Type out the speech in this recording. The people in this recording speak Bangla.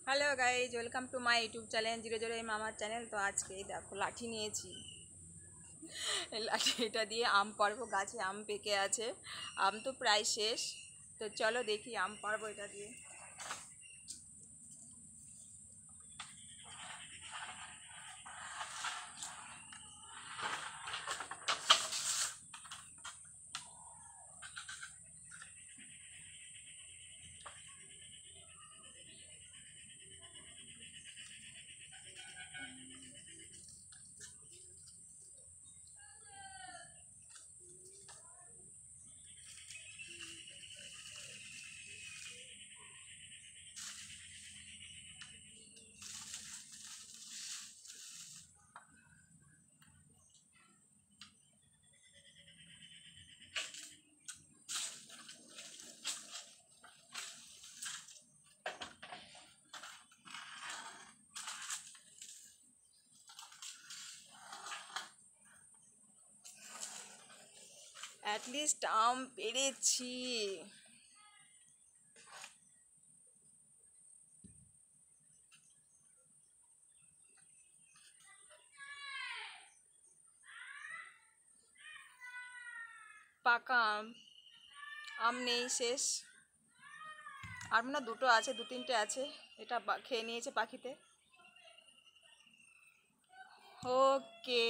Hello guys, welcome to my YouTube channel 00 মামার চ্যানেল। তো আজকে দেখো লাঠি নিয়েছি। লাঠিটা দিয়ে আম পাড়বো। গাছে আম পেকে আছে, আম তো প্রায় শেষ। তো চলো দেখি আম পাড়বো এটা দিয়ে। অ্যাটলিস্ট আম পেরেছি। পাকা আম, আম নেই, শেষ। আর মনে হয় দুটো আছে, দু তিনটে আছে। এটা খেয়ে নিয়েছে পাখিতে। ওকে।